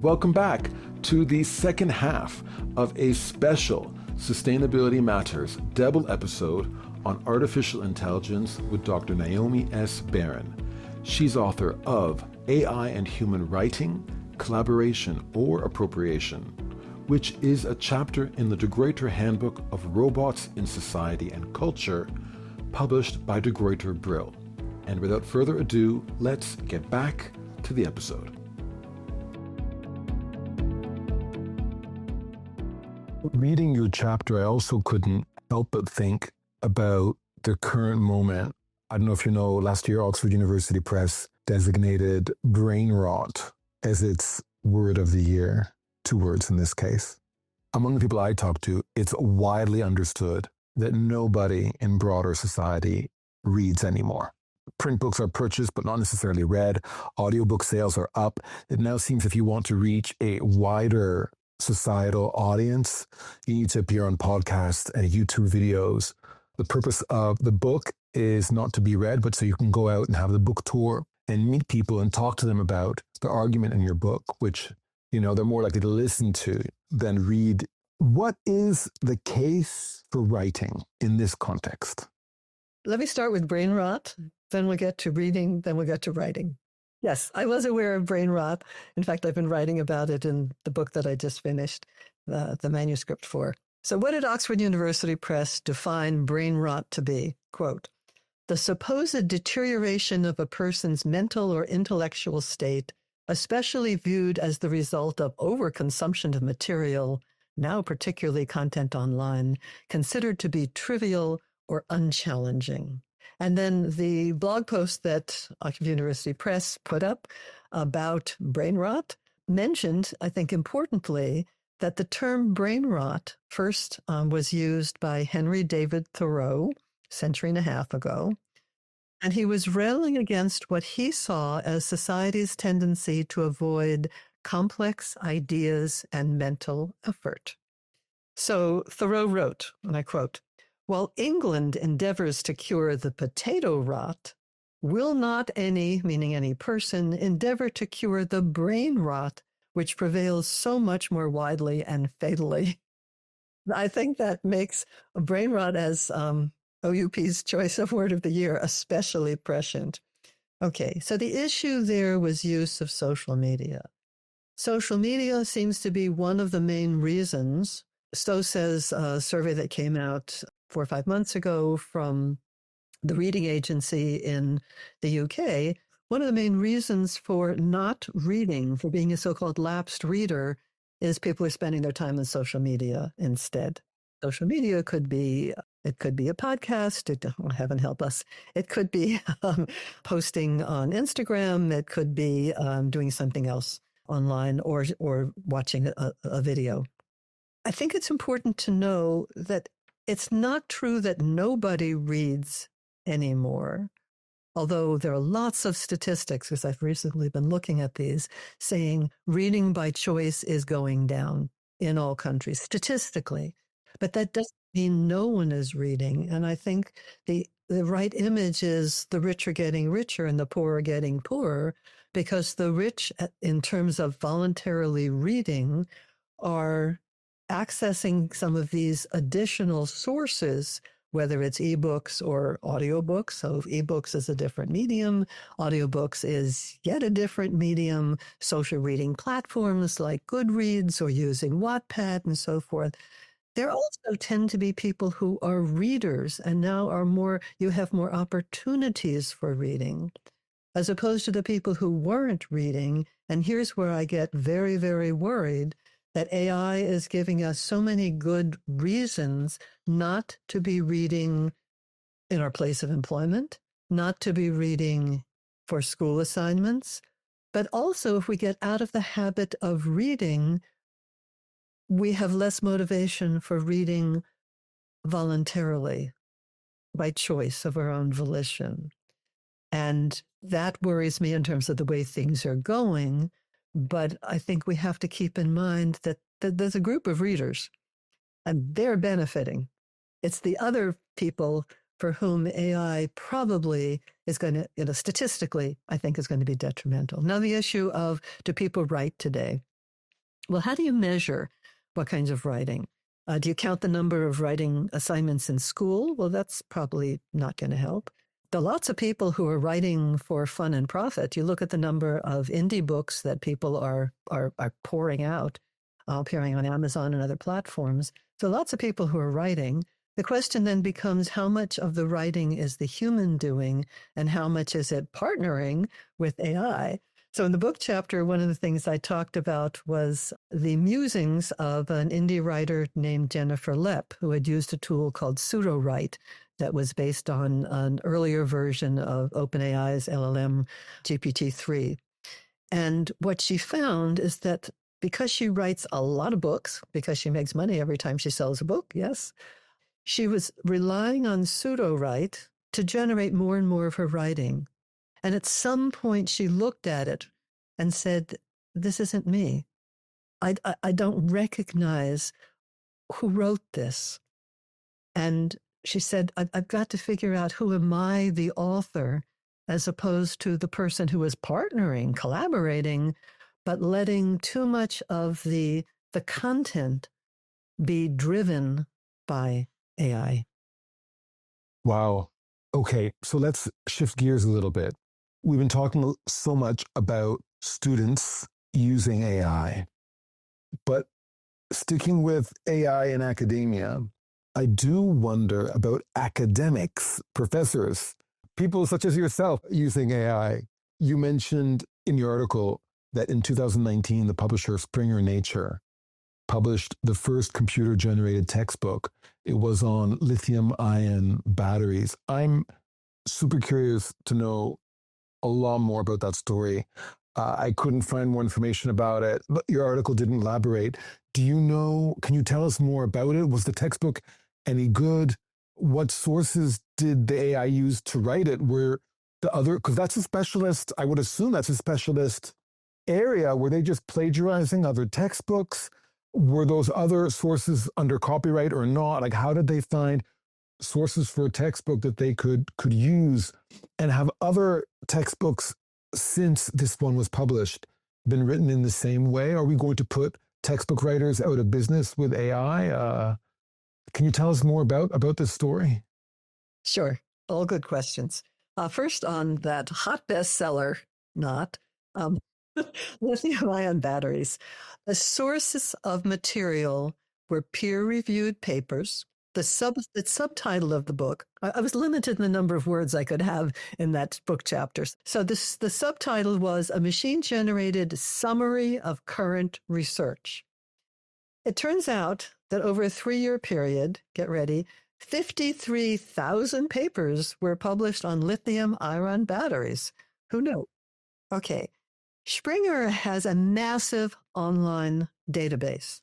Welcome back to the second half of a special Sustainability Matters double episode on artificial intelligence with Dr. Naomi S. Baron. She's author of AI and Human Writing, Collaboration or Appropriation, which is a chapter in the Gruyter Handbook of Robots in Society and Culture, published by Gruyter Brill. And without further ado, let's get back to the episode. Reading your chapter, I also couldn't help but think about the current moment. I don't know if you know, last year Oxford University Press designated Brainrot as its word of the year. 2 words in this case. Among the people I talk to, it's widely understood that nobody in broader society reads anymore. Print books are purchased but not necessarily read. Audiobook sales are up. It now seems if you want to reach a wider societal audience, you need to appear on podcasts and YouTube videos. The purpose of the book is not to be read, but so you can go out and have the book tour and meet people and talk to them about the argument in your book, which, you know, they're more likely to listen to than read. What is the case for writing in this context? Let me start with brain rot, then we'll get to reading, then we'll get to writing. Yes, I was aware of brain rot. In fact, I've been writing about it in the book that I just finished, the manuscript for. So what did Oxford University Press define brain rot to be? Quote, the supposed deterioration of a person's mental or intellectual state, especially viewed as the result of overconsumption of material, now particularly content online, considered to be trivial or unchallenging. And then the blog post that Oxford University Press put up about brain rot mentioned, I think importantly, that the term brain rot first was used by Henry David Thoreau a century and a half ago. And he was railing against what he saw as society's tendency to avoid complex ideas and mental effort. So Thoreau wrote, and I quote, while England endeavors to cure the potato rot, will not any, meaning any person, endeavor to cure the brain rot, which prevails so much more widely and fatally. I think that makes brain rot as OUP's choice of word of the year especially prescient. Okay, so the issue there was use of social media. Social media seems to be one of the main reasons. So says a survey that came out 4 or 5 months ago from the reading agency in the UK. One of the main reasons for not reading, for being a so-called lapsed reader, is people are spending their time on social media instead. Social media could be, it could be a podcast, heaven help us. It could be posting on Instagram. It could be doing something else online or watching a video. I think it's important to know that it's not true that nobody reads anymore, although there are lots of statistics, because I've recently been looking at these, saying reading by choice is going down in all countries, statistically. But that doesn't mean no one is reading. And I think the right image is the rich are getting richer and the poor are getting poorer, because the rich, in terms of voluntarily reading, are accessing some of these additional sources, whether it's ebooks or audiobooks. So ebooks is a different medium. Audiobooks is yet a different medium. Social reading platforms like Goodreads or using Wattpad and so forth. There also tend to be people who are readers and now are more, you have more opportunities for reading, as opposed to the people who weren't reading. And here's where I get very, very worried, that AI is giving us so many good reasons not to be reading in our place of employment, not to be reading for school assignments, but also if we get out of the habit of reading, we have less motivation for reading voluntarily, by choice of our own volition. And that worries me in terms of the way things are going. But I think we have to keep in mind that there's a group of readers and they're benefiting. It's the other people for whom AI probably is going to, statistically, I think is going to be detrimental. Now, the issue of, do people write today? Well, how do you measure what kinds of writing? Do you count the number of writing assignments in school? Well, that's probably not going to help. There are lots of people who are writing for fun and profit. You look at the number of indie books that people are pouring out, appearing on Amazon and other platforms. So lots of people who are writing. The question then becomes how much of the writing is the human doing and how much is it partnering with AI? So in the book chapter, one of the things I talked about was the musings of an indie writer named Jennifer Lepp, who had used a tool called pseudo-write that was based on an earlier version of OpenAI's LLM GPT-3. And what she found is that because she writes a lot of books, because she makes money every time she sells a book, yes, she was relying on pseudo-write to generate more and more of her writing. And at some point, she looked at it and said, this isn't me. I don't recognize who wrote this. And she said, I've got to figure out who am I, the author, as opposed to the person who is partnering, collaborating, but letting too much of the content be driven by AI. Wow. Okay, so let's shift gears a little bit. We've been talking so much about students using AI, but sticking with AI in academia, I do wonder about academics, professors, people such as yourself using AI. You mentioned in your article that in 2019, the publisher Springer Nature published the first computer-generated textbook. It was on lithium-ion batteries. I'm super curious to know a lot more about that story. I couldn't find more information about it, but your article didn't elaborate. Do you know, can you tell us more about it? Was the textbook any good? What sources did the AI use to write it? Were the other, because that's a specialist, I would assume that's a specialist area. Were they just plagiarizing other textbooks? Were those other sources under copyright or not? Like, how did they find sources for a textbook that they could use? And have other textbooks since this one was published been written in the same way? Are we going to put textbook writers out of business with AI? Can you tell us more about this story? Sure. All good questions. First on that hot bestseller, not lithium-ion batteries. The sources of material were peer-reviewed papers. The subtitle of the book, I was limited in the number of words I could have in that book chapter. So the subtitle was A Machine-Generated Summary of Current Research. It turns out that over a 3-year period, get ready, 53,000 papers were published on lithium-ion batteries. Who knew? Okay. Springer has a massive online database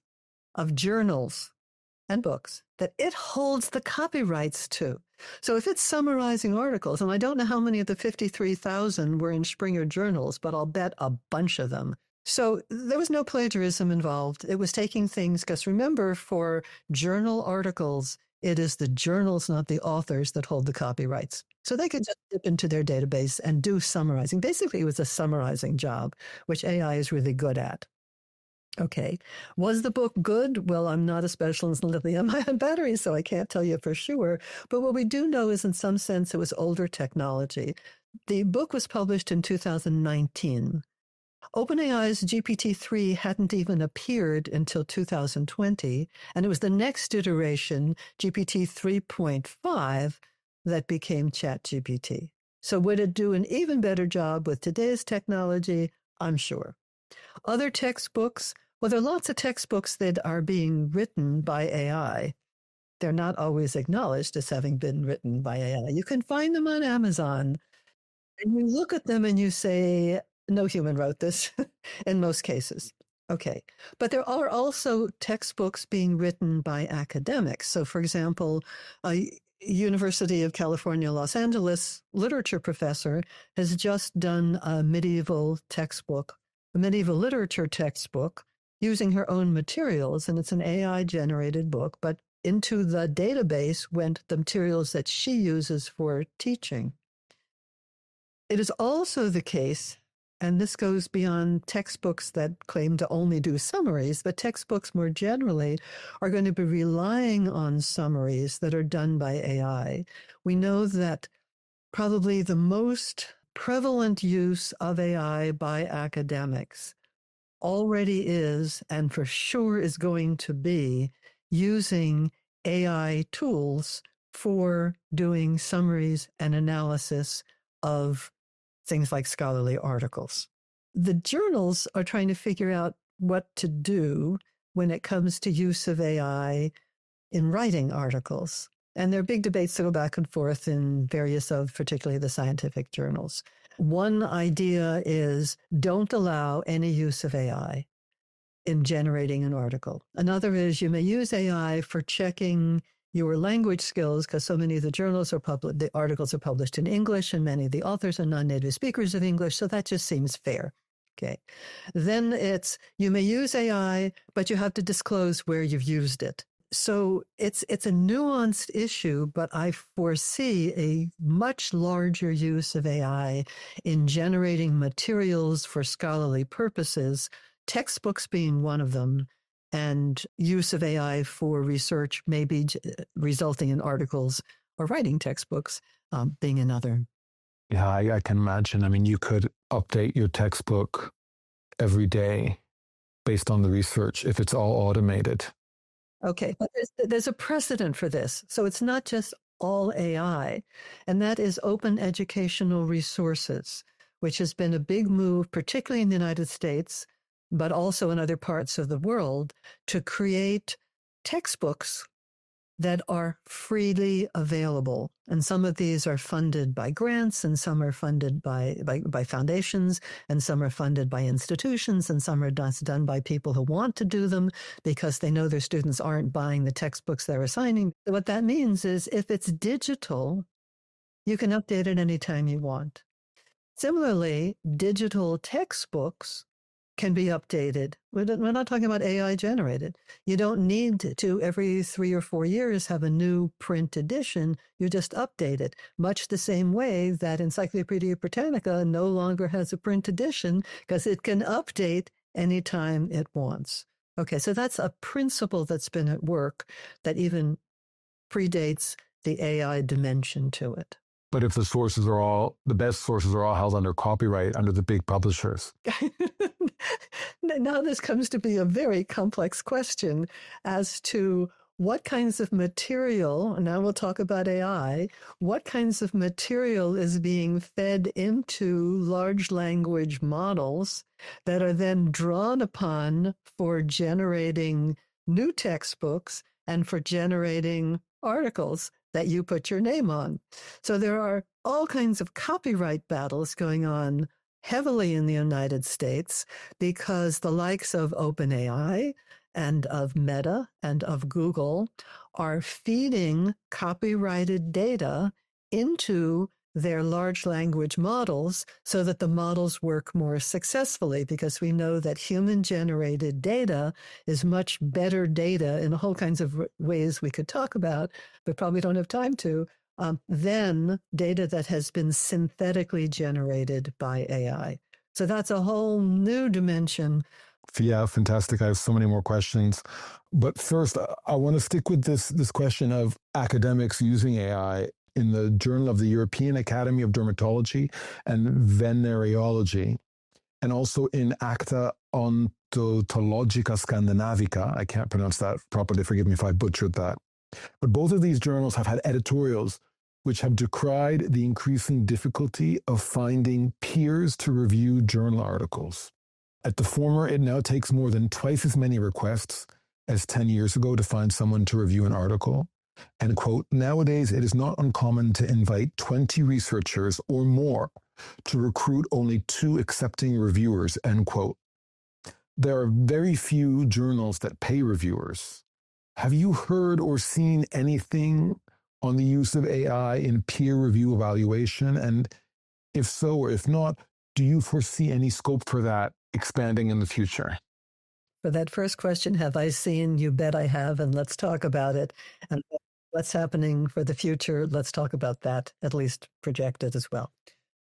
of journals and books that it holds the copyrights to. So if it's summarizing articles, and I don't know how many of the 53,000 were in Springer journals, but I'll bet a bunch of them. So there was no plagiarism involved. It was taking things, because remember, for journal articles, it is the journals, not the authors, that hold the copyrights. So they could just dip into their database and do summarizing. Basically, it was a summarizing job, which AI is really good at. Okay. Was the book good? Well, I'm not a specialist in lithium-ion batteries, so I can't tell you for sure. But what we do know is, in some sense, it was older technology. The book was published in 2019. OpenAI's GPT-3 hadn't even appeared until 2020, and it was the next iteration, GPT 3.5, that became ChatGPT. So would it do an even better job with today's technology? I'm sure. Other textbooks, well, there are lots of textbooks that are being written by AI. They're not always acknowledged as having been written by AI. You can find them on Amazon, and you look at them and you say, no human wrote this in most cases. Okay. But there are also textbooks being written by academics. So, for example, a University of California, Los Angeles literature professor has just done a medieval literature textbook using her own materials, and it's an AI-generated book, but into the database went the materials that she uses for teaching. It is also the case, and this goes beyond textbooks that claim to only do summaries, but textbooks more generally are going to be relying on summaries that are done by AI. We know that probably the most prevalent use of AI by academics already is, and for sure is going to be, using AI tools for doing summaries and analysis of things like scholarly articles. The journals are trying to figure out what to do when it comes to use of AI in writing articles. And there are big debates that go back and forth in various of, particularly the scientific journals. One idea is don't allow any use of AI in generating an article. Another is you may use AI for checking your language skills, because so many of the journals are published, the articles are published in English, and many of the authors are non-native speakers of English, so that just seems fair. Okay. Then it's, you may use AI, but you have to disclose where you've used it. So it's a nuanced issue, but I foresee a much larger use of AI in generating materials for scholarly purposes, textbooks being one of them, and use of AI for research, maybe resulting in articles or writing textbooks, being another. Yeah, I can imagine. I mean, you could update your textbook every day based on the research if it's all automated. Okay, but there's a precedent for this. So it's not just all AI, and that is open educational resources, which has been a big move, particularly in the United States, but also in other parts of the world, to create textbooks that are freely available. And some of these are funded by grants, and some are funded by foundations, and some are funded by institutions, and some are done by people who want to do them because they know their students aren't buying the textbooks they're assigning. What that means is if it's digital, you can update it anytime you want. Similarly, digital textbooks can be updated. We're not talking about AI generated. You don't need to every 3 or 4 years have a new print edition. You just update it, much the same way that Encyclopedia Britannica no longer has a print edition because it can update anytime it wants. Okay, so that's a principle that's been at work that even predates the AI dimension to it. But if the best sources are all held under copyright under the big publishers. Now this comes to be a very complex question as to what kinds of material, now we'll talk about AI, what kinds of material is being fed into large language models that are then drawn upon for generating new textbooks and for generating articles that you put your name on. So there are all kinds of copyright battles going on heavily in the United States because the likes of OpenAI and of Meta and of Google are feeding copyrighted data into their large language models so that the models work more successfully, because we know that human-generated data is much better data in whole kinds of ways we could talk about, but probably don't have time to, than data that has been synthetically generated by AI. So that's a whole new dimension. Yeah, fantastic. I have so many more questions. But first, I want to stick with this question of academics using AI in the Journal of the European Academy of Dermatology and Venereology, and also in Acta Odontologica Scandinavica. I can't pronounce that properly. Forgive me if I butchered that. But both of these journals have had editorials which have decried the increasing difficulty of finding peers to review journal articles. At the former, it now takes more than twice as many requests as 10 years ago to find someone to review an article. And, quote, nowadays it is not uncommon to invite 20 researchers or more to recruit only 2 accepting reviewers, end quote. There are very few journals that pay reviewers. Have you heard or seen anything on the use of AI in peer review evaluation? And if so, or if not, do you foresee any scope for that expanding in the future? For that first question, have I seen? You bet I have, and let's talk about it. And what's happening for the future, let's talk about that, at least projected as well.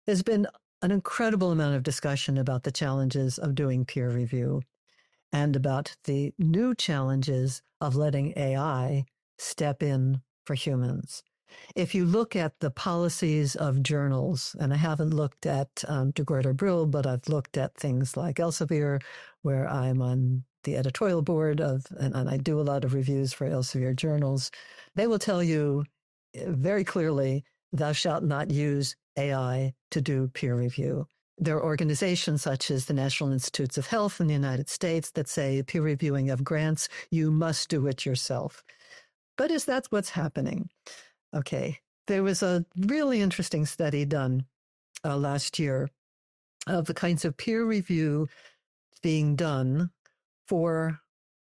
There's been an incredible amount of discussion about the challenges of doing peer review and about the new challenges of letting AI step in for humans. If you look at the policies of journals, and I haven't looked at de Gruyter Brill, but I've looked at things like Elsevier, where I'm on the editorial board of, and I do a lot of reviews for Elsevier journals, they will tell you very clearly, thou shalt not use AI to do peer review. There are organizations such as the National Institutes of Health in the United States that say peer reviewing of grants, you must do it yourself. But is that what's happening? Okay, there was a really interesting study done last year of the kinds of peer review being done for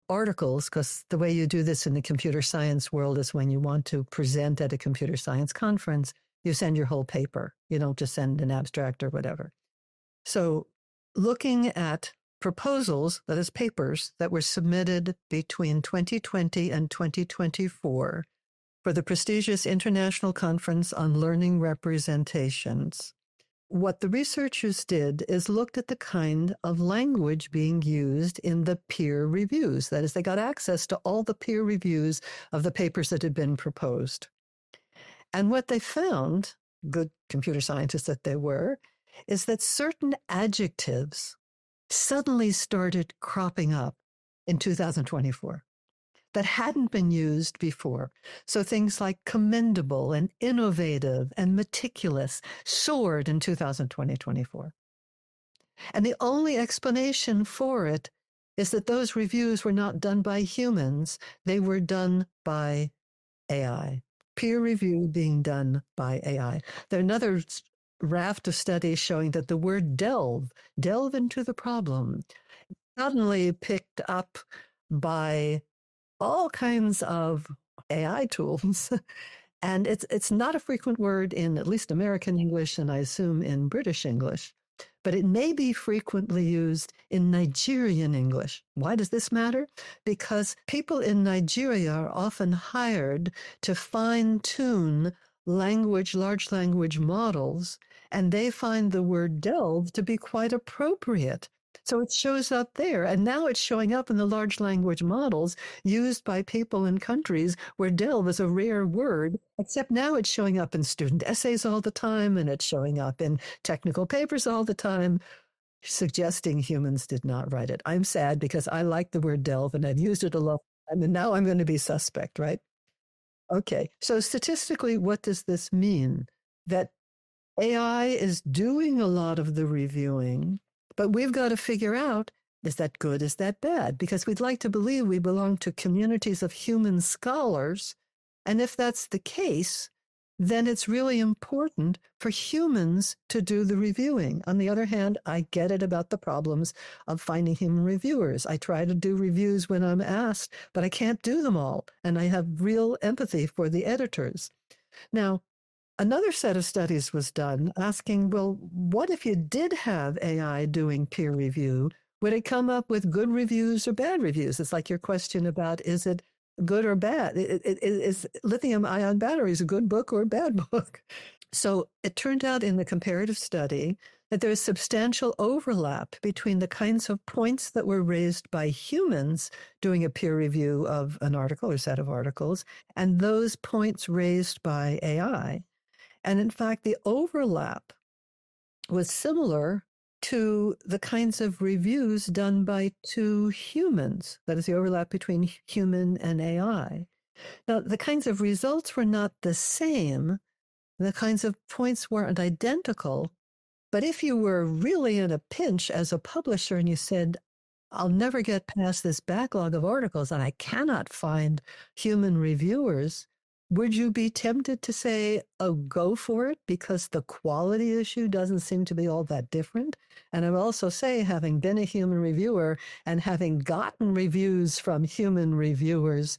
articles, because the way you do this in the computer science world is when you want to present at a computer science conference, you send your whole paper. You don't just send an abstract or whatever. So looking at proposals, that is papers, that were submitted between 2020 and 2024 for the prestigious International Conference on Learning Representations, what the researchers did is looked at the kind of language being used in the peer reviews. That is, they got access to all the peer reviews of the papers that had been proposed. And what they found, good computer scientists that they were, is that certain adjectives suddenly started cropping up in 2024 that hadn't been used before. So things like commendable and innovative and meticulous soared in 2020-24. And the only explanation for it is that those reviews were not done by humans, they were done by AI. Peer review being done by AI. There are another raft of studies showing that the word delve into the problem, suddenly picked up by all kinds of AI tools. And it's not a frequent word in at least American English, and I assume in British English, but it may be frequently used in Nigerian English. Why does this matter? Because people in Nigeria are often hired to fine-tune large language models, and they find the word delve to be quite appropriate. So it shows up there, and now it's showing up in the large language models used by people in countries where delve is a rare word, except now it's showing up in student essays all the time, and it's showing up in technical papers all the time, suggesting humans did not write it. I'm sad because I like the word delve, and I've used it a lot, and now I'm going to be suspect, right? Okay, so statistically, what does this mean? That AI is doing a lot of the reviewing, but we've got to figure out, is that good, is that bad? Because we'd like to believe we belong to communities of human scholars, and if that's the case, then it's really important for humans to do the reviewing. On the other hand, I get it about the problems of finding human reviewers. I try to do reviews when I'm asked, but I can't do them all, and I have real empathy for the editors. Now, another set of studies was done asking, well, what if you did have AI doing peer review? Would it come up with good reviews or bad reviews? It's like your question about, is it good or bad? Is lithium-ion batteries a good book or a bad book? So it turned out in the comparative study that there is substantial overlap between the kinds of points that were raised by humans doing a peer review of an article or set of articles, and those points raised by AI. And in fact, the overlap was similar to the kinds of reviews done by two humans. That is the overlap between human and AI. Now, the kinds of results were not the same. The kinds of points weren't identical. But if you were really in a pinch as a publisher and you said, I'll never get past this backlog of articles and I cannot find human reviewers, would you be tempted to say, oh, go for it because the quality issue doesn't seem to be all that different? And I will also say, having been a human reviewer and having gotten reviews from human reviewers,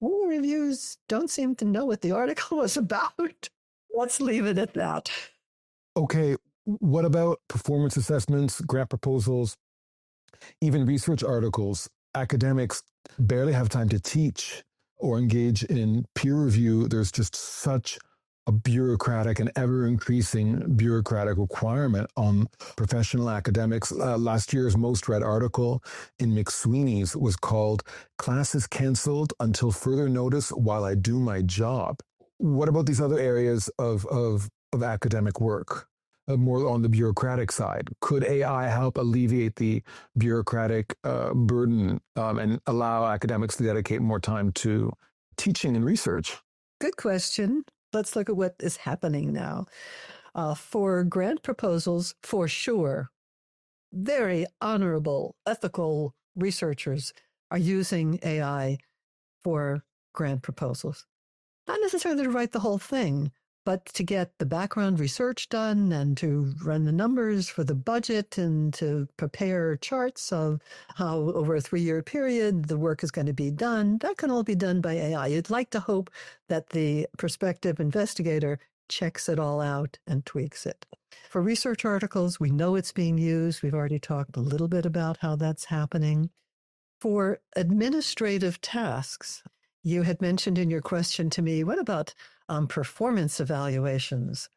all the reviews don't seem to know what the article was about. Let's leave it at that. Okay, what about performance assessments, grant proposals, even research articles? Academics barely have time to teach or engage in peer review. There's just such a bureaucratic and ever-increasing bureaucratic requirement on professional academics. Last year's most read article in McSweeney's was called "Classes Cancelled Until Further Notice While I Do My Job." What about these other areas of academic work? More on the bureaucratic side. Could AI help alleviate the bureaucratic burden and allow academics to dedicate more time to teaching and research? Good question. Let's look at what is happening now. For grant proposals, for sure, very honorable, ethical researchers are using AI for grant proposals. Not necessarily to write the whole thing, but to get the background research done and to run the numbers for the budget and to prepare charts of how over a 3-year period the work is going to be done. That can all be done by AI. You'd like to hope that the prospective investigator checks it all out and tweaks it. For research articles, we know it's being used. We've already talked a little bit about how that's happening. For administrative tasks, you had mentioned in your question to me, what about performance evaluations?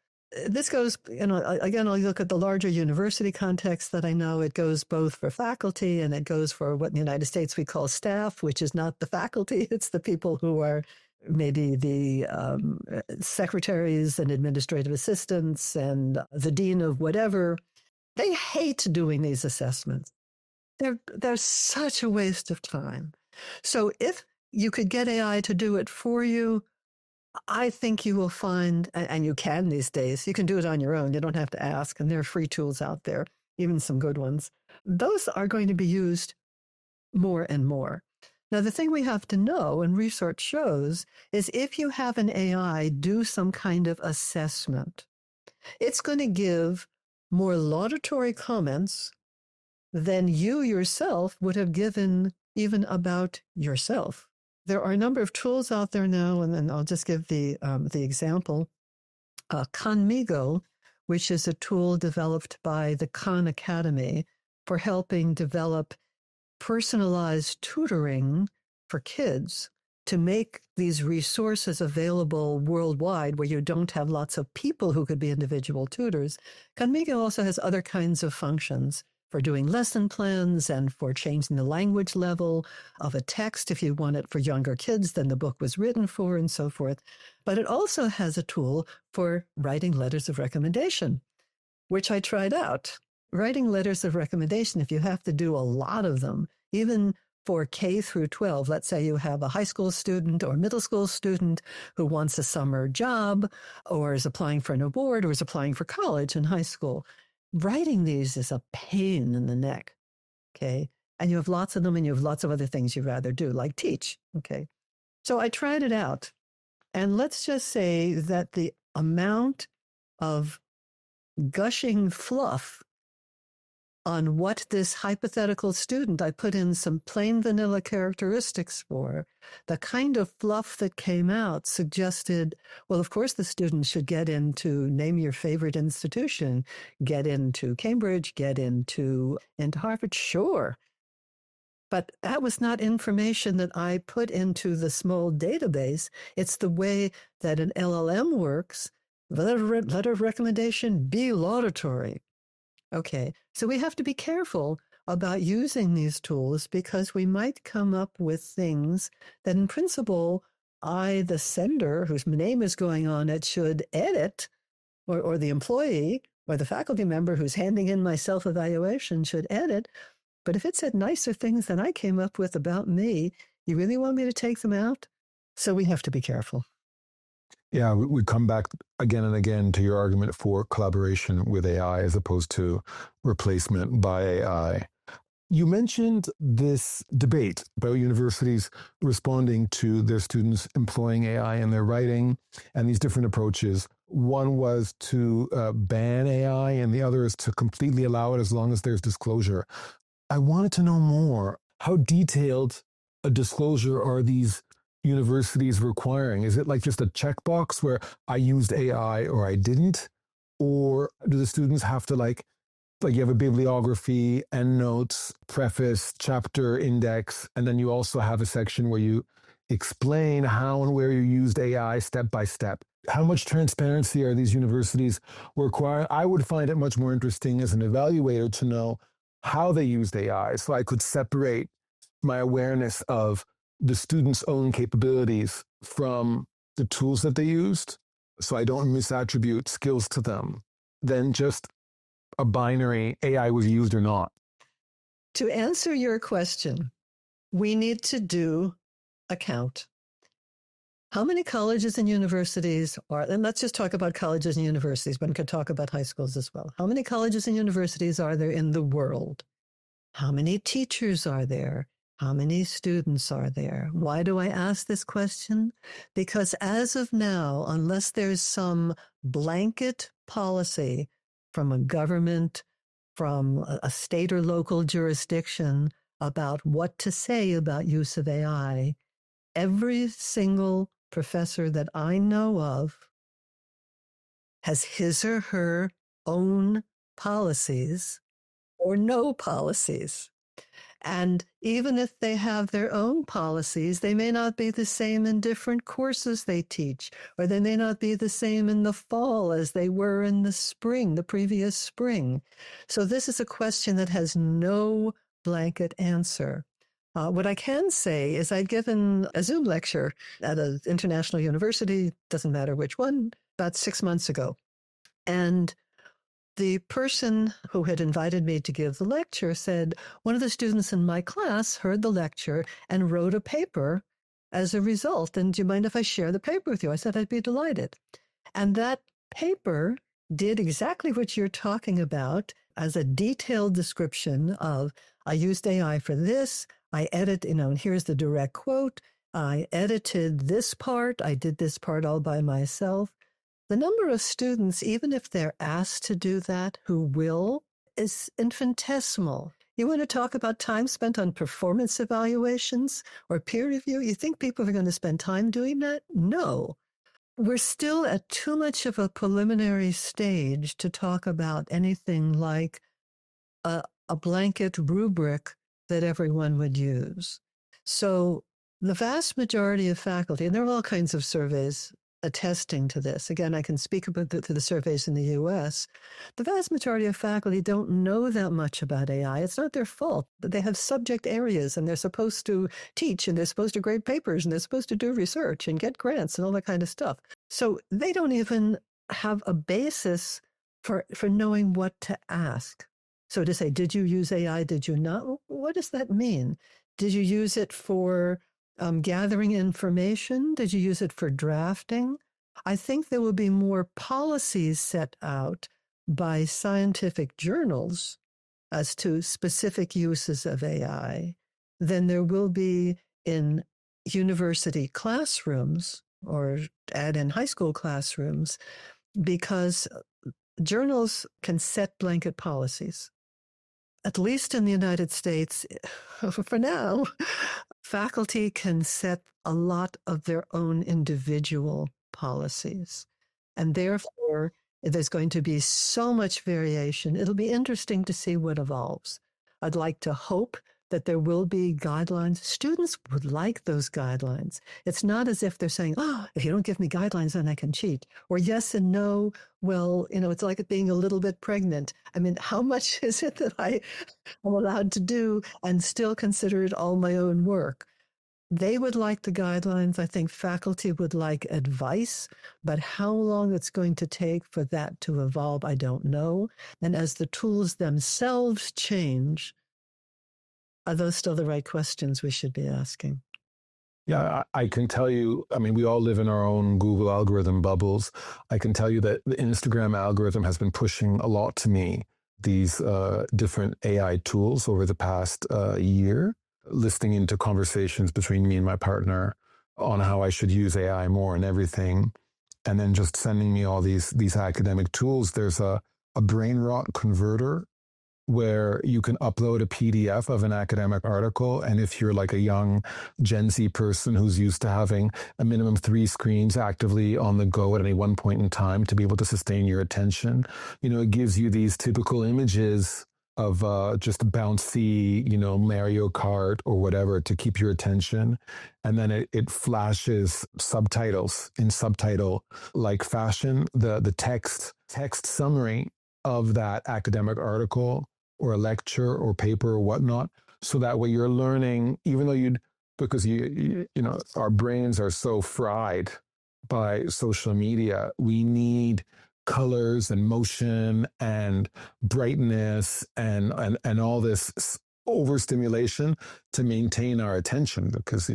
This goes, again, I'll look at the larger university context that I know. It goes both for faculty and it goes for what in the United States we call staff, which is not the faculty. It's the people who are maybe the secretaries and administrative assistants and the dean of whatever. They hate doing these assessments. They're such a waste of time. So if you could get AI to do it for you, I think you will find, and you can these days, you can do it on your own. You don't have to ask, and there are free tools out there, even some good ones. Those are going to be used more and more. Now, the thing we have to know, and research shows, is if you have an AI do some kind of assessment, it's going to give more laudatory comments than you yourself would have given even about yourself. There are a number of tools out there now, and then I'll just give the example. Conmigo, which is a tool developed by the Khan Academy for helping develop personalized tutoring for kids to make these resources available worldwide where you don't have lots of people who could be individual tutors. Conmigo also has other kinds of functions for doing lesson plans and for changing the language level of a text if you want it for younger kids than the book was written for and so forth. But it also has a tool for writing letters of recommendation, which I tried out. Writing letters of recommendation, if you have to do a lot of them, even for K through 12, let's say you have a high school student or middle school student who wants a summer job or is applying for an award or is applying for college in high school. Writing these is a pain in the neck, okay? And you have lots of them and you have lots of other things you'd rather do, like teach, okay? So I tried it out. And let's just say that the amount of gushing fluff on what this hypothetical student I put in some plain vanilla characteristics for, the kind of fluff that came out suggested, well, of course, the student should get into, name your favorite institution, get into Cambridge, get into Harvard, sure. But that was not information that I put into the small database. It's the way that an LLM works. Letter of recommendation, be laudatory. Okay, so we have to be careful about using these tools because we might come up with things that in principle, I, the sender, whose name is going on it, should edit, or the employee or the faculty member who's handing in my self-evaluation should edit. But if it said nicer things than I came up with about me, you really want me to take them out? So we have to be careful. Yeah, we come back again and again to your argument for collaboration with AI as opposed to replacement by AI. You mentioned this debate about universities responding to their students employing AI in their writing and these different approaches. One was to ban AI and the other is to completely allow it as long as there's disclosure. I wanted to know more. How detailed a disclosure are these universities requiring? Is it like just a checkbox where I used AI or I didn't? Or do the students have to like you have a bibliography, endnotes, preface, chapter, index, and then you also have a section where you explain how and where you used AI step by step. how much transparency are these universities requiring? I would find it much more interesting as an evaluator to know how they used AI, so I could separate my awareness of the students' own capabilities from the tools that they used, so I don't misattribute skills to them, than just a binary AI was used or not. To answer your question, we need to do a count. How many colleges and universities are, and let's just talk about colleges and universities, but we could talk about high schools as well. How many colleges and universities are there in the world? How many teachers are there? How many students are there? Why do I ask this question? Because as of now, unless there's some blanket policy from a government, from a state or local jurisdiction about what to say about use of AI, every single professor that I know of has his or her own policies or no policies. And even if they have their own policies, they may not be the same in different courses they teach, or they may not be the same in the fall as they were in the spring, the previous spring. So this is a question that has no blanket answer. What I can say is I'd given a Zoom lecture at an international university, doesn't matter which one, about 6 months ago. And the person who had invited me to give the lecture said, one of the students in my class heard the lecture and wrote a paper as a result. And do you mind if I share the paper with you? I said, I'd be delighted. And that paper did exactly what you're talking about as a detailed description of, I used AI for this, I edit, and here's the direct quote, I edited this part, I did this part all by myself. The number of students, even if they're asked to do that, who will, is infinitesimal. You want to talk about time spent on performance evaluations or peer review? You think people are going to spend time doing that? No. We're still at too much of a preliminary stage to talk about anything like a blanket rubric that everyone would use. So the vast majority of faculty, and there are all kinds of surveys attesting to this. Again, I can speak about to the surveys in the US. The vast majority of faculty don't know that much about AI. It's not their fault. They have subject areas and they're supposed to teach and they're supposed to grade papers and they're supposed to do research and get grants and all that kind of stuff. So they don't even have a basis for knowing what to ask. So to say, did you use AI? Did you not? What does that mean? Did you use it for gathering information? Did you use it for drafting? I think there will be more policies set out by scientific journals as to specific uses of AI than there will be in university classrooms or in high school classrooms, because journals can set blanket policies. At least in the United States, for now, faculty can set a lot of their own individual policies. And therefore, there's going to be so much variation. It'll be interesting to see what evolves. I'd like to hope that there will be guidelines. Students would like those guidelines. It's not as if they're saying, if you don't give me guidelines, then I can cheat. Or yes and no, well, it's like it being a little bit pregnant. I mean, how much is it that I am allowed to do and still consider it all my own work? They would like the guidelines. I think faculty would like advice, but how long it's going to take for that to evolve, I don't know. And as the tools themselves change, are those still the right questions we should be asking? Yeah, I can tell you, we all live in our own Google algorithm bubbles. I can tell you that the Instagram algorithm has been pushing a lot to me, these different AI tools over the past year, listening into conversations between me and my partner on how I should use AI more and everything, and then just sending me all these academic tools. There's a Brainrot converter where you can upload a PDF of an academic article. And if you're like a young Gen Z person who's used to having a minimum 3 screens actively on the go at any one point in time to be able to sustain your attention, it gives you these typical images just bouncy, Mario Kart or whatever to keep your attention. And then it flashes subtitles in subtitle like fashion, the text summary of that academic article or a lecture or paper or whatnot. So that way you're learning, even though because our brains are so fried by social media, we need colors and motion and brightness and all this overstimulation to maintain our attention, because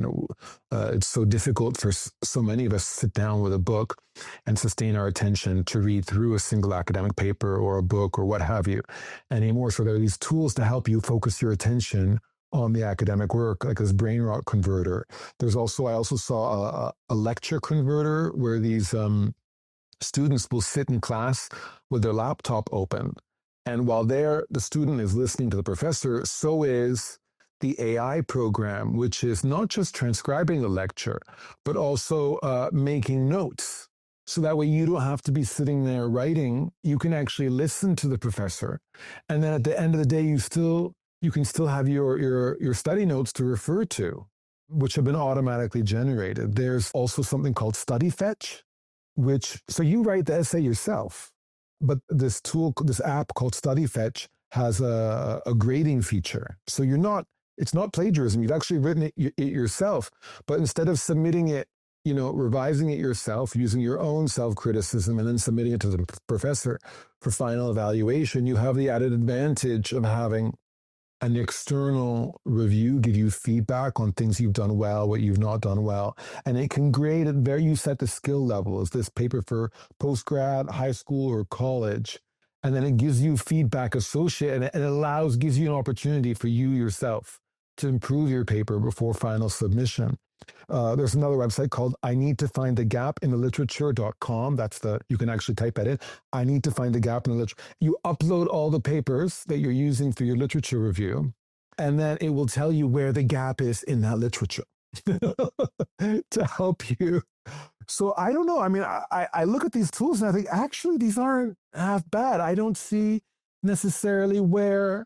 it's so difficult for so many of us to sit down with a book and sustain our attention to read through a single academic paper or a book or what have you anymore. So there are these tools to help you focus your attention on the academic work, like this Brainrot converter. I also saw a lecture converter where these students will sit in class with their laptop open. And while the student is listening to the professor, so is the AI program, which is not just transcribing the lecture, but also making notes. So that way you don't have to be sitting there writing. You can actually listen to the professor. And then at the end of the day, you can still have your study notes to refer to, which have been automatically generated. There's also something called Study Fetch, so you write the essay yourself, but this app called Study Fetch has a grading feature. So it's not plagiarism. You've actually written it yourself, but instead of submitting it, revising it yourself, using your own self-criticism and then submitting it to the professor for final evaluation, you have the added advantage of having an external review give you feedback on things you've done well, what you've not done well. And it can grade it there. You set the skill level. Is this paper for postgrad, high school, or college? And then it gives you feedback associated, and it gives you an opportunity for you yourself to improve your paper before final submission. There's another website called I need to find the gap in the literature.com. You can actually type that in. I need to find the gap in the literature. You upload all the papers that you're using for your literature review, and then it will tell you where the gap is in that literature to help you. So I don't know. I mean, I look at these tools and I think, actually, these aren't half bad. I don't see necessarily where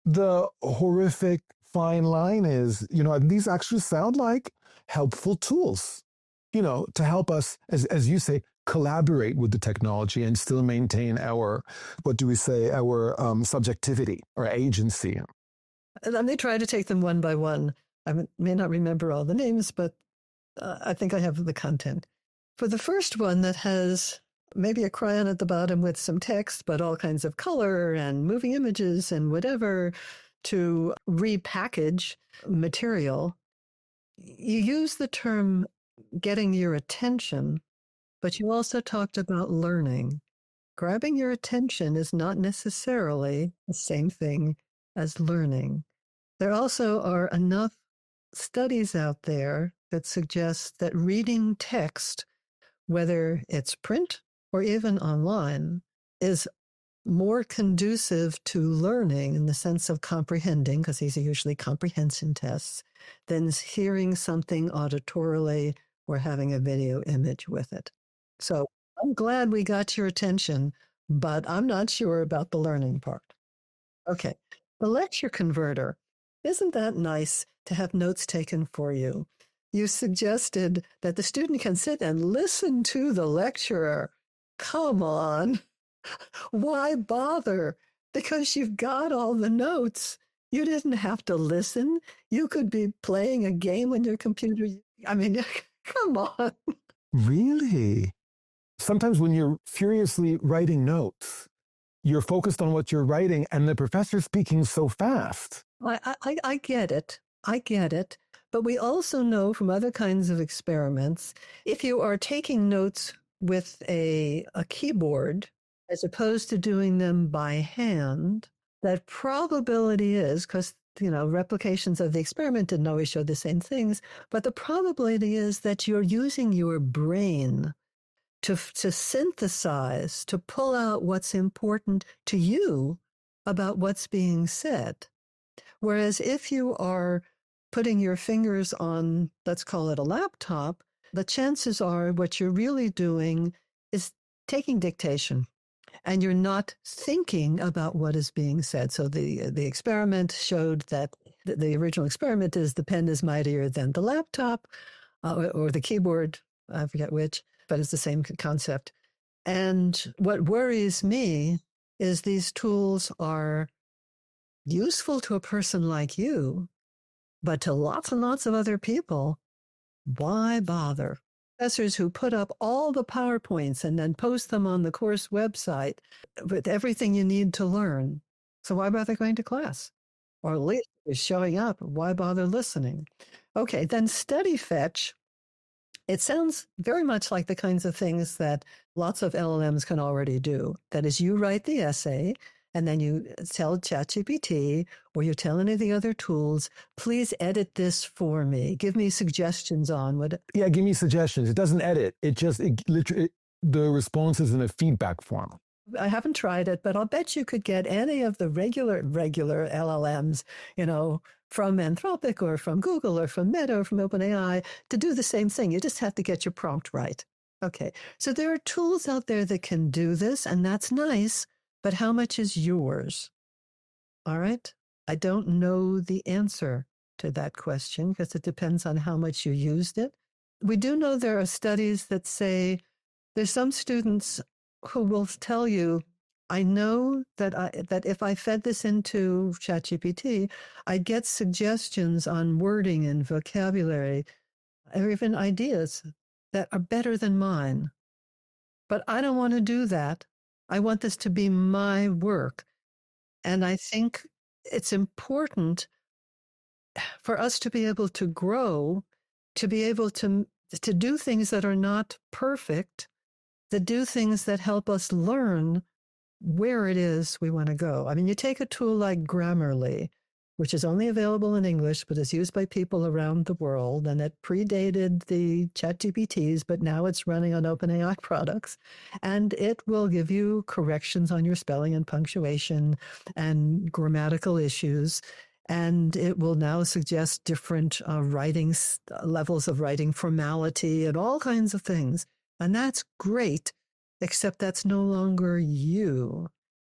the horrific fine line is. These actually sound like helpful tools, to help us, as you say, collaborate with the technology and still maintain our subjectivity or agency. And then they try to take them one by one. I may not remember all the names, but I think I have the content. For the first one that has maybe a crayon at the bottom with some text, but all kinds of color and moving images and whatever to repackage material, you use the term getting your attention, but you also talked about learning. Grabbing your attention is not necessarily the same thing as learning. There also are enough studies out there that suggest that reading text, whether it's print or even online, is more conducive to learning in the sense of comprehending, because these are usually comprehension tests, than hearing something auditorily or having a video image with it. So I'm glad we got your attention, but I'm not sure about the learning part. Okay, the lecture converter. Isn't that nice to have notes taken for you? You suggested that the student can sit and listen to the lecturer. Come on. Why bother? Because you've got all the notes. You didn't have to listen. You could be playing a game on your computer. I mean, come on. Really? Sometimes when you're furiously writing notes, you're focused on what you're writing and the professor's speaking so fast. I get it. I get it. But we also know from other kinds of experiments, if you are taking notes with a keyboard, as opposed to doing them by hand, that probability is, because, replications of the experiment didn't always show the same things, but the probability is that you're using your brain to synthesize, to pull out what's important to you about what's being said. Whereas if you are putting your fingers on, let's call it a laptop, the chances are what you're really doing is taking dictation and you're not thinking about what is being said. So the experiment showed that the original experiment is the pen is mightier than the laptop or the keyboard, I forget which, but it's the same concept. And what worries me is these tools are useful to a person like you, but to lots and lots of other people, why bother? Professors who put up all the PowerPoints and then post them on the course website with everything you need to learn. So why bother going to class? Or at least showing up, why bother listening? Okay, then study fetch. It sounds very much like the kinds of things that lots of LLMs can already do. That is, you write the essay, and then you tell ChatGPT or you tell any of the other tools, please edit this for me. Give me suggestions on what. Yeah, give me suggestions. It doesn't edit. The response is in a feedback form. I haven't tried it, but I'll bet you could get any of the regular LLMs, from Anthropic or from Google or from Meta or from OpenAI to do the same thing. You just have to get your prompt right. Okay, so there are tools out there that can do this, and that's nice, but how much is yours? All right, I don't know the answer to that question because it depends on how much you used it. We do know there are studies that say there's some students who will tell you, I know that if I fed this into ChatGPT, I'd get suggestions on wording and vocabulary, or even ideas that are better than mine. But I don't want to do that. I want this to be my work. And I think it's important for us to be able to grow, to be able to do things that are not perfect, to do things that help us learn where it is we want to go. I mean, you take a tool like Grammarly, which is only available in English, but is used by people around the world, and it predated the ChatGPTs, but now it's running on OpenAI products, and it will give you corrections on your spelling and punctuation and grammatical issues, and it will now suggest different writing levels of writing formality and all kinds of things, and that's great. Except that's no longer you.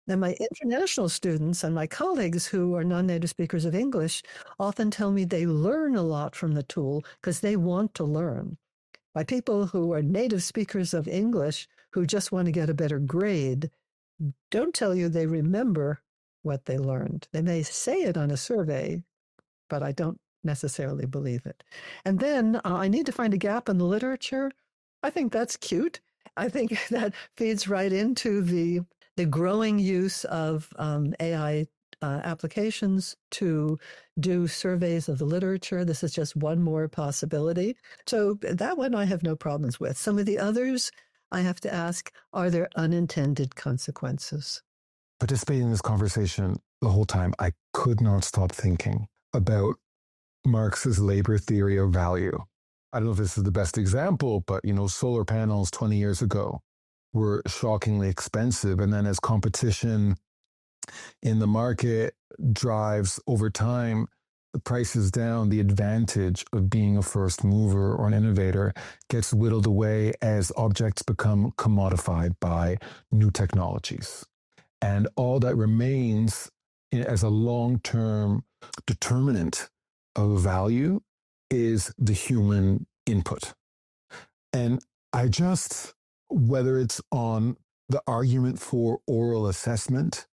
And my international students and my colleagues who are non-native speakers of English often tell me they learn a lot from the tool because they want to learn. My people who are native speakers of English who just want to get a better grade don't tell you they remember what they learned. They may say it on a survey, but I don't necessarily believe it. And then I need to find a gap in the literature. I think that's cute. I think that feeds right into the growing use of AI applications to do surveys of the literature. This is just one more possibility. So that one I have no problems with. Some of the others, I have to ask, are there unintended consequences? Participating in this conversation the whole time, I could not stop thinking about Marx's labor theory of value. I don't know if this is the best example, but, solar panels 20 years ago were shockingly expensive. And then as competition in the market drives over time the prices down, the advantage of being a first mover or an innovator gets whittled away as objects become commodified by new technologies. And all that remains as a long-term determinant of value is the human input. And whether it's on the argument for oral assessment,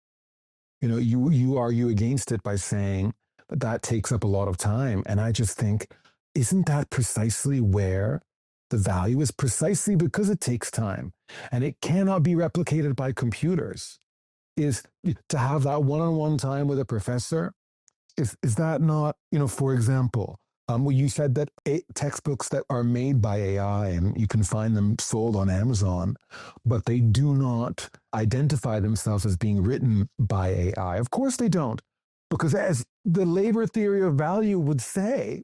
you argue against it by saying that takes up a lot of time. And I just think, isn't that precisely where the value is? Precisely because it takes time and it cannot be replicated by computers. Is to have that one-on-one time with a professor, is that not, for example, well, you said that textbooks that are made by AI, and you can find them sold on Amazon, but they do not identify themselves as being written by AI. Of course they don't, because as the labor theory of value would say,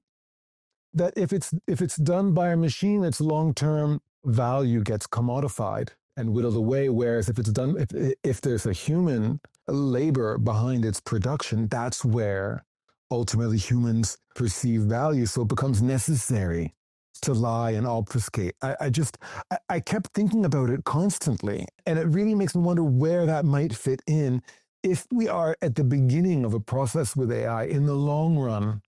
that if it's done by a machine, its long-term value gets commodified and whittled away. Whereas if there's a human labor behind its production, that's where ultimately humans perceive value. So it becomes necessary to lie and obfuscate. I kept thinking about it constantly. And it really makes me wonder where that might fit in. If we are at the beginning of a process with AI, in the long run,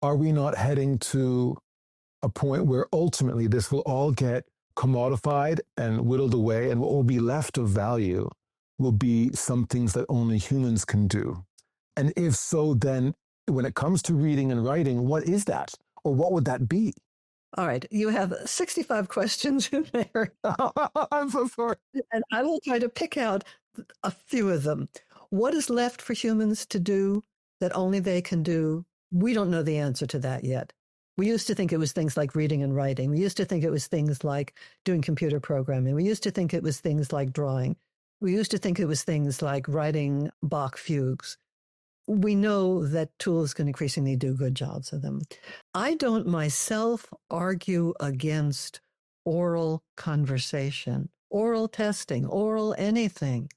are we not heading to a point where ultimately this will all get commodified and whittled away, and what will be left of value will be some things that only humans can do? And if so, then when it comes to reading and writing, what is that? Or what would that be? All right. You have 65 questions in there. I'm so sorry. And I will try to pick out a few of them. What is left for humans to do that only they can do? We don't know the answer to that yet. We used to think it was things like reading and writing. We used to think it was things like doing computer programming. We used to think it was things like drawing. We used to think it was things like writing Bach fugues. We know that tools can increasingly do good jobs of them. I don't myself argue against oral conversation, oral testing, oral anything.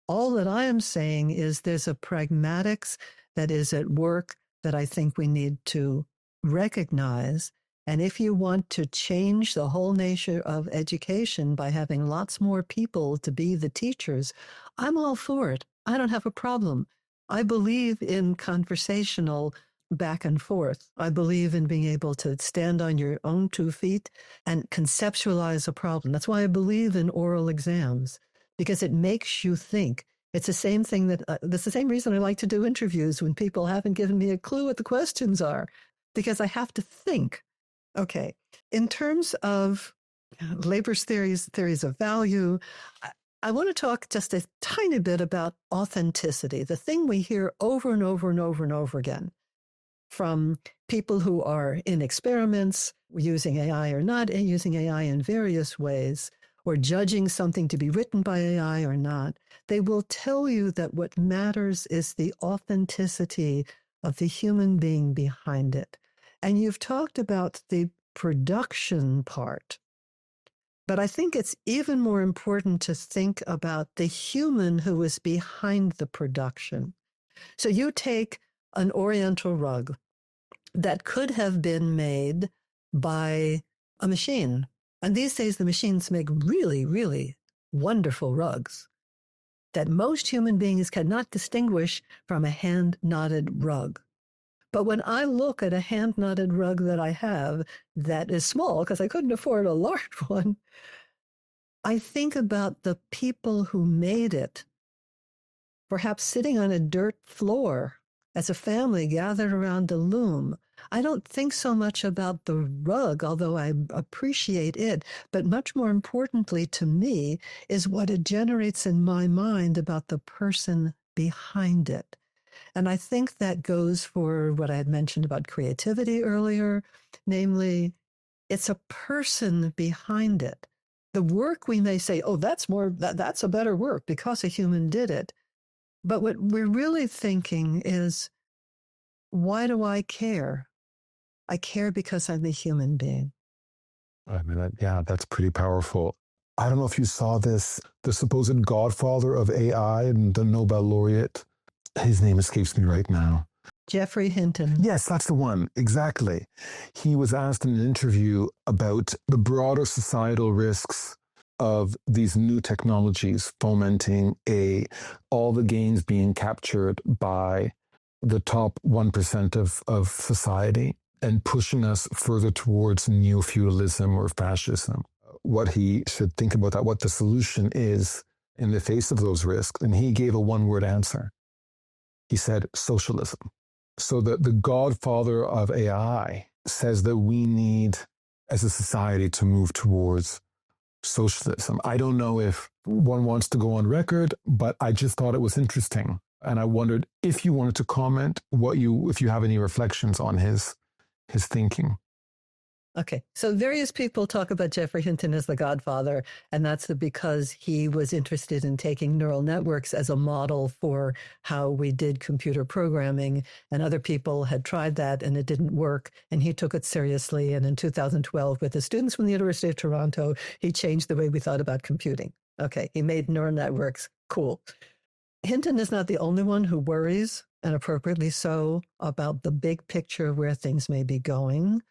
All that I am saying is there's a pragmatics that is at work that I think we need to recognize. And if you want to change the whole nature of education by having lots more people to be the teachers, I'm all for it. I don't have a problem. I believe in conversational back and forth. I believe in being able to stand on your own 2 feet and conceptualize a problem. That's why I believe in oral exams, because it makes you think. It's the same thing that's the same reason I like to do interviews when people haven't given me a clue what the questions are, because I have to think. Okay, in terms of labor's theories of value, I want to talk just a tiny bit about authenticity, the thing we hear over and over and over and over again from people who are in experiments using AI or not using AI in various ways, or judging something to be written by AI or not. They will tell you that what matters is the authenticity of the human being behind it. And you've talked about the production part. But I think it's even more important to think about the human who is behind the production. So you take an Oriental rug that could have been made by a machine. And these days, the machines make really, really wonderful rugs that most human beings cannot distinguish from a hand-knotted rug. But when I look at a hand-knotted rug that I have that is small, because I couldn't afford a large one, I think about the people who made it, perhaps sitting on a dirt floor as a family gathered around a loom. I don't think so much about the rug, although I appreciate it, but much more importantly to me is what it generates in my mind about the person behind it. And I think that goes for what I had mentioned about creativity earlier, namely, it's a person behind it. The work we may say, oh, that's a better work because a human did it. But what we're really thinking is, why do I care? I care because I'm a human being. I mean, that's pretty powerful. I don't know if you saw this, the supposed godfather of AI and the Nobel laureate. His name escapes me right now. Geoffrey Hinton. Yes, that's the one. Exactly. He was asked in an interview about the broader societal risks of these new technologies fomenting all the gains being captured by the top 1% of society and pushing us further towards neo-feudalism or fascism. What he should think about that, what the solution is in the face of those risks. And he gave a one-word answer. He said, socialism. So the godfather of AI says that we need, as a society, to move towards socialism. I don't know if one wants to go on record, but I just thought it was interesting. And I wondered if you wanted to comment, if you have any reflections on his thinking. Okay, so various people talk about Geoffrey Hinton as the godfather, and that's because he was interested in taking neural networks as a model for how we did computer programming, and other people had tried that and it didn't work, and he took it seriously. And in 2012, with the students from the University of Toronto, he changed the way we thought about computing. Okay, he made neural networks cool. Hinton is not the only one who worries, and appropriately so, about the big picture of where things may be going.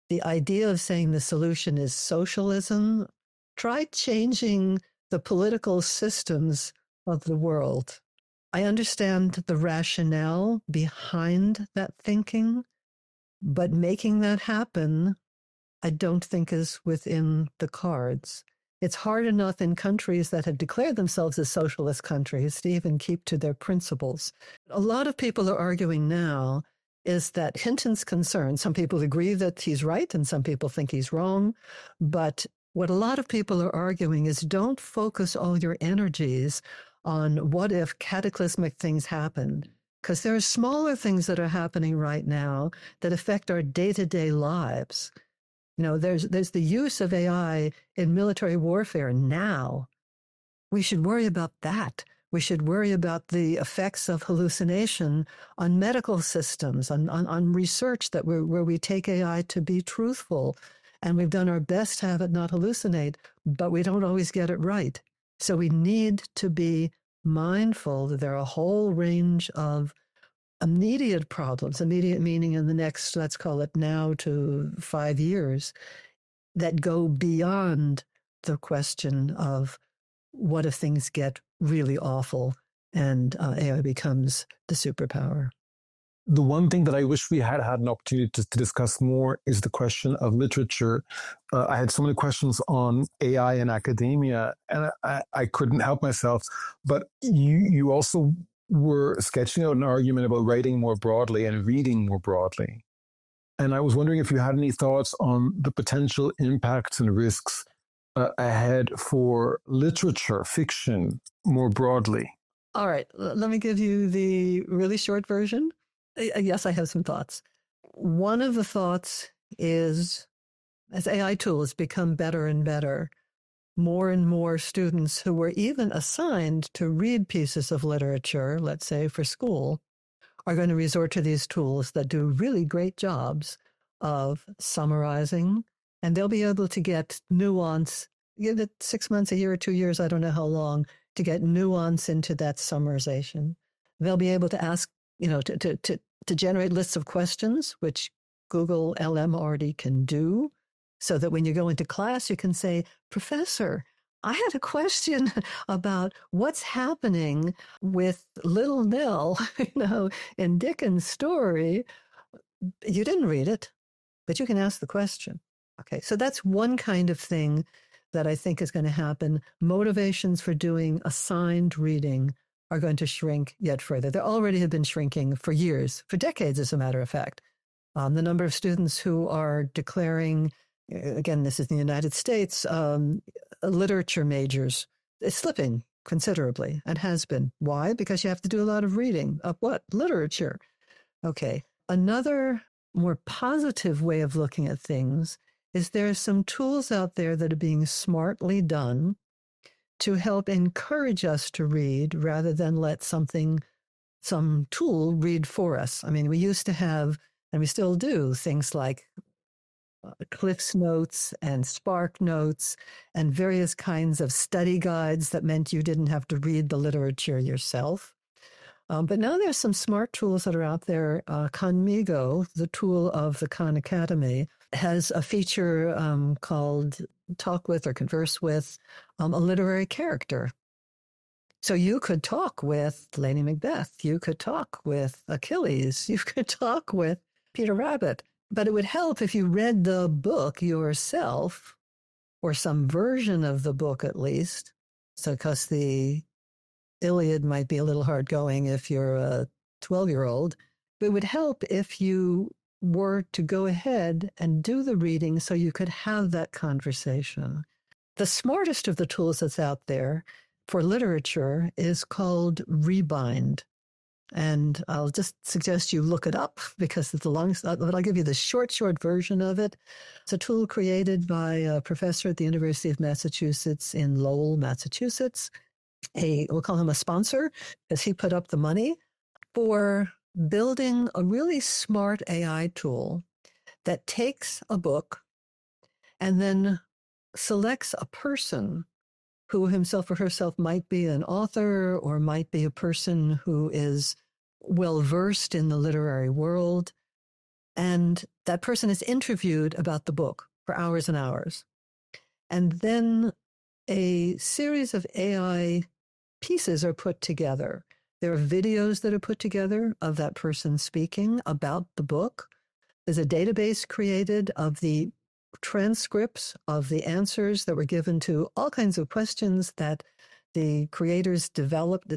the idea of saying the solution is socialism, try changing the political systems of the world. I understand the rationale behind that thinking, but making that happen, I don't think is within the cards. It's hard enough in countries that have declared themselves as socialist countries to even keep to their principles. A lot of people are arguing now is that Hinton's concern, some people agree that he's right and some people think he's wrong, but what a lot of people are arguing is don't focus all your energies on what if cataclysmic things happen, because there are smaller things that are happening right now that affect our day-to-day lives. You know, there's the use of AI in military warfare now. We should worry about that. We should worry about the effects of hallucination on medical systems, on research that where we take AI to be truthful. And we've done our best to have it not hallucinate, but we don't always get it right. So we need to be mindful that there are a whole range of immediate problems, immediate meaning in the next, let's call it now to 5 years, that go beyond the question of what if things get really awful and AI becomes the superpower. The one thing that I wish we had an opportunity to discuss more is the question of literature. I had so many questions on AI and academia, and I couldn't help myself. But you also were sketching out an argument about writing more broadly and reading more broadly. And I was wondering if you had any thoughts on the potential impacts and risks ahead for literature, fiction, more broadly. All right, let me give you the really short version. Yes, I have some thoughts. One of the thoughts is, as AI tools become better and better, more and more students who were even assigned to read pieces of literature, let's say for school, are going to resort to these tools that do really great jobs of summarizing, and they'll be able to get nuance, give it 6 months, a year or 2 years, I don't know how long, to get nuance into that summarization. They'll be able to ask, to generate lists of questions, which Google LM already can do, so that when you go into class, you can say, Professor, I had a question about what's happening with Little Nell, in Dickens' story. You didn't read it, but you can ask the question. Okay, so that's one kind of thing that I think is going to happen. Motivations for doing assigned reading are going to shrink yet further. They already have been shrinking for years, for decades, as a matter of fact. The number of students who are declaring, again, this is in the United States, literature majors is slipping considerably and has been. Why? Because you have to do a lot of reading of what? Literature. Okay. Another more positive way of looking at things is there are some tools out there that are being smartly done to help encourage us to read rather than let some tool read for us. I mean, we used to have, and we still do, things like Cliff's Notes and Spark Notes and various kinds of study guides that meant you didn't have to read the literature yourself. But now there's some smart tools that are out there. Conmigo, the tool of the Khan Academy, has a feature called Talk With or Converse With a Literary Character. So you could talk with Lady Macbeth, you could talk with Achilles, you could talk with Peter Rabbit. But it would help if you read the book yourself, or some version of the book at least. So, because the Iliad might be a little hard going if you're a 12-year-old, but it would help if you were to go ahead and do the reading so you could have that conversation. The smartest of the tools that's out there for literature is called Rebind. And I'll just suggest you look it up because it's a long, but I'll give you the short version of it. It's a tool created by a professor at the University of Massachusetts in Lowell, Massachusetts. We'll call him a sponsor because he put up the money for building a really smart AI tool that takes a book and then selects a person who himself or herself might be an author or might be a person who is well-versed in the literary world, And that person is interviewed about the book for hours and hours. And then a series of AI pieces are put together. There are videos that are put together of that person speaking about the book. There's a database created of the transcripts of the answers that were given to all kinds of questions that the creators developed,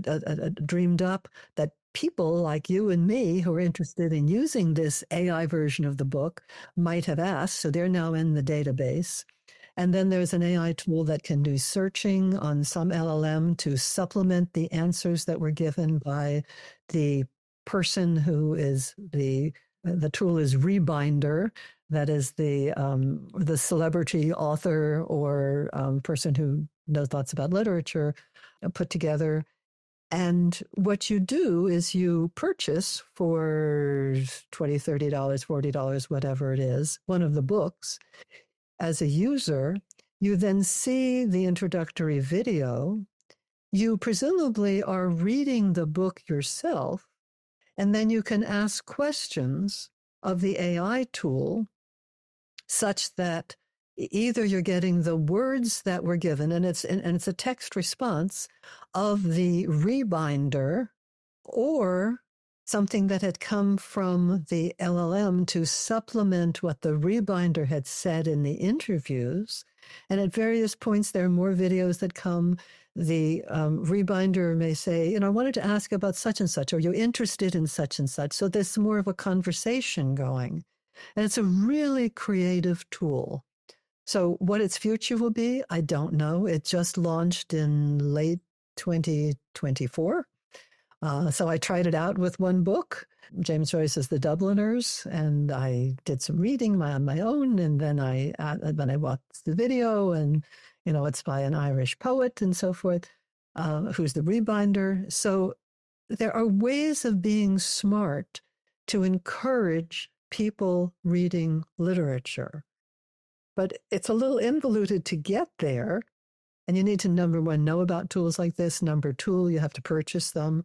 dreamed up, that people like you and me who are interested in using this AI version of the book might have asked. So they're now in the database. And then there's an AI tool that can do searching on some LLM to supplement the answers that were given by the person who is the tool is Rebinder, that is the celebrity author or person who knows lots about literature put together. And what you do is you purchase for $20, $30, $40, whatever it is, one of the books. As a user, you then see the introductory video. You presumably are reading the book yourself, and then you can ask questions of the AI tool such that either you're getting the words that were given, and it's a text response of the Rebinder, or something that had come from the LLM to supplement what the Rebinder had said in the interviews. And at various points, there are more videos that come. The Rebinder may say, I wanted to ask about such and such. Are you interested in such and such? So there's more of a conversation going. And it's a really creative tool. So what its future will be, I don't know. It just launched in late 2024. So I tried it out with one book, James Joyce's The Dubliners, and I did some reading on my own, and then I watched the video, and it's by an Irish poet and so forth, who's the Rebinder. So there are ways of being smart to encourage people reading literature, but it's a little involuted to get there, and you need to, number one, know about tools like this. Number two, you have to purchase them.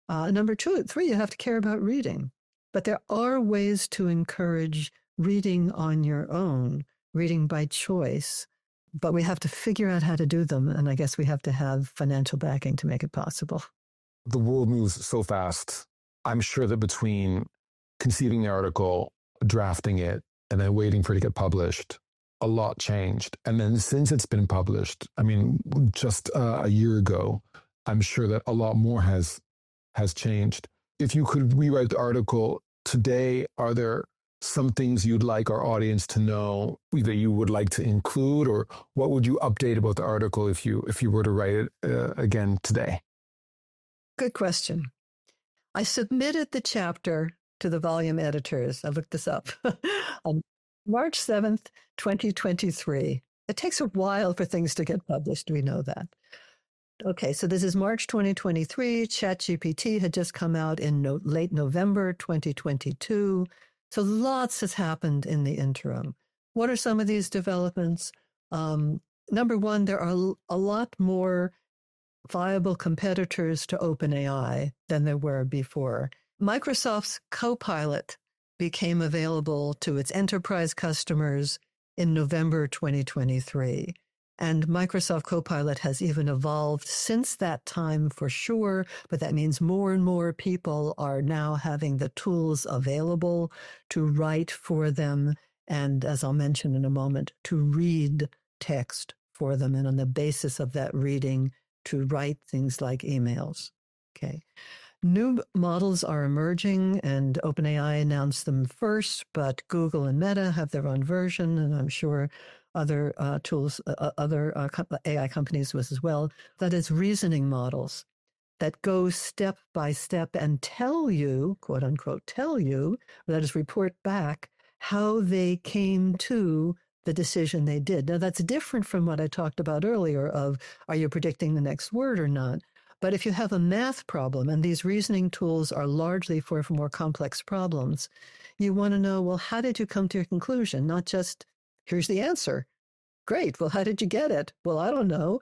Number three, you have to care about reading. But there are ways to encourage reading on your own, reading by choice. But we have to figure out how to do them. And I guess we have to have financial backing to make it possible. The world moves so fast. I'm sure that between conceiving the article, drafting it, and then waiting for it to get published, a lot changed. And then since it's been published, just a year ago, I'm sure that a lot more has changed. If you could rewrite the article today, are there some things you'd like our audience to know that you would like to include, or what would you update about the article if you were to write it again today? Good question. I submitted the chapter to the volume editors. I looked this up on March 7th, 2023. It takes a while for things to get published. We know that. Okay, so this is March 2023. ChatGPT had just come out in late November 2022. So lots has happened in the interim. What are some of these developments? Number one, there are a lot more viable competitors to OpenAI than there were before. Microsoft's Copilot became available to its enterprise customers in November 2023. And Microsoft Copilot has even evolved since that time for sure, but that means more and more people are now having the tools available to write for them, and as I'll mention in a moment, to read text for them, and on the basis of that reading, to write things like emails. Okay. New models are emerging, and OpenAI announced them first, but Google and Meta have their own version, and I'm sure other AI companies was as well. That is reasoning models that go step by step and tell you, quote unquote, that is report back how they came to the decision they did. Now that's different from what I talked about earlier of, are you predicting the next word or not? But if you have a math problem, and these reasoning tools are largely for more complex problems, you want to know, well, how did you come to your conclusion? Not just, here's the answer. Great. Well, how did you get it? Well, I don't know.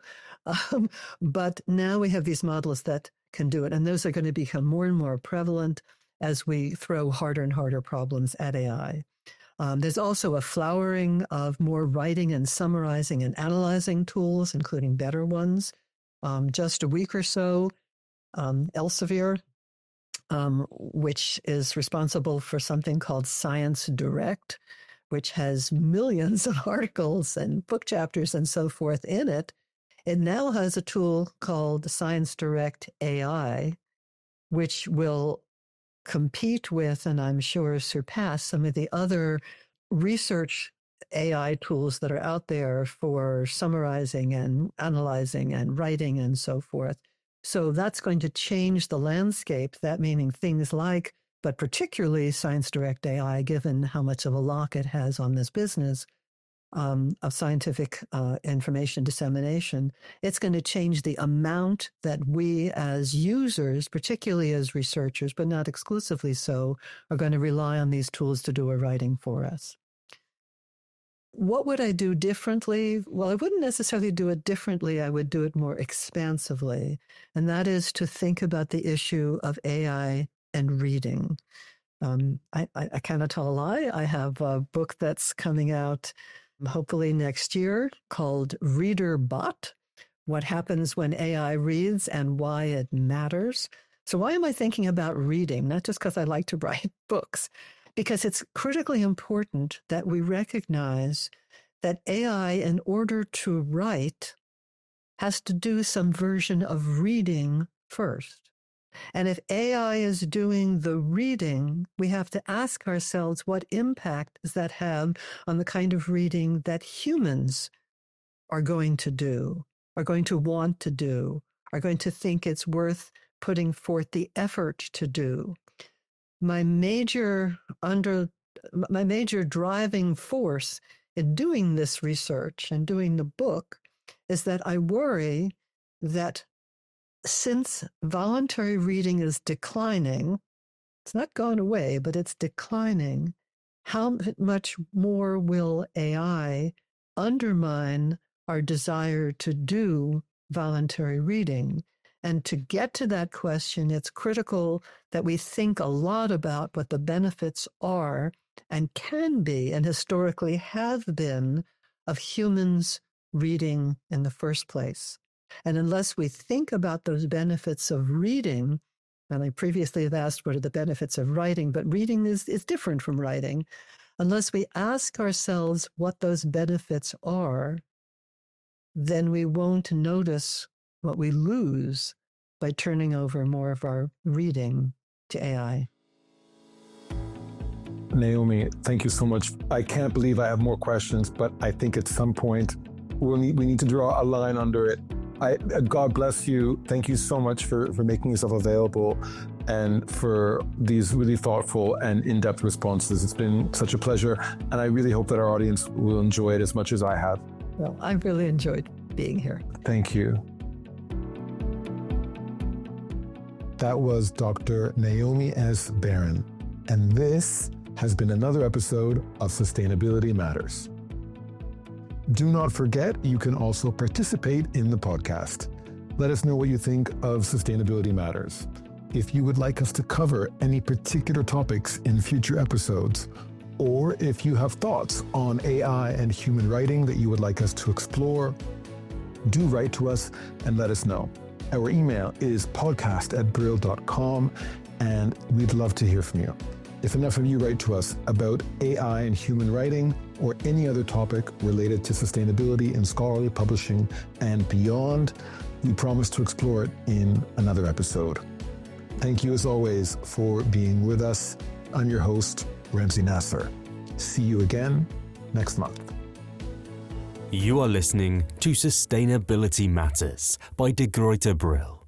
But now we have these models that can do it. And those are going to become more and more prevalent. as we throw harder and harder problems at AI. There's also a flowering of more writing and summarizing and analyzing tools, including better ones. Just a week or so, Elsevier, which is responsible for something called Science Direct, which has millions of articles and book chapters and so forth in it. It now has a tool called Science Direct AI, which will compete with, and I'm sure surpass, some of the other research AI tools that are out there for summarizing and analyzing and writing and so forth. So that's going to change the landscape, that meaning things like, but particularly Science Direct AI, given how much of a lock it has on this business of scientific information dissemination. It's going to change the amount that we as users, particularly as researchers, but not exclusively so, are going to rely on these tools to do our writing for us. What would I do differently? Well, I wouldn't necessarily do it differently. I would do it more expansively. And that is to think about the issue of AI and reading. I cannot tell a lie. I have a book that's coming out hopefully next year called Reader Bot: What Happens When AI Reads and Why It Matters. So why am I thinking about reading? Not just because I like to write books, because it's critically important that we recognize that AI, in order to write, has to do some version of reading first. And if AI is doing the reading, we have to ask ourselves, what impact does that have on the kind of reading that humans are going to do, are going to want to do, are going to think it's worth putting forth the effort to do? My major driving force in doing this research and doing the book is that I worry that since voluntary reading is declining, it's not gone away, but it's declining, how much more will AI undermine our desire to do voluntary reading? And to get to that question, it's critical that we think a lot about what the benefits are and can be, and historically have been, of humans reading in the first place. And unless we think about those benefits of reading, and I previously have asked what are the benefits of writing, but reading is different from writing. Unless we ask ourselves what those benefits are, then we won't notice what we lose by turning over more of our reading to AI. Naomi, thank you so much. I can't believe I have more questions, but I think at some point we need to draw a line under it. God bless you. Thank you so much for making yourself available and for these really thoughtful and in-depth responses. It's been such a pleasure, and I really hope that our audience will enjoy it as much as I have. Well, I really enjoyed being here. Thank you. That was Dr. Naomi S. Baron, and this has been another episode of Sustainability Matters. Do not forget, you can also participate in the podcast. Let us know what you think of Sustainability Matters. If you would like us to cover any particular topics in future episodes, or if you have thoughts on AI and human writing that you would like us to explore, do write to us and let us know. Our email is podcast@brill.com, and we'd love to hear from you. If enough of you write to us about AI and human writing or any other topic related to sustainability in scholarly publishing and beyond, we promise to explore it in another episode. Thank you as always for being with us. I'm your host, Ramsey Nasser. See you again next month. You are listening to Sustainability Matters by Gruyter Brill.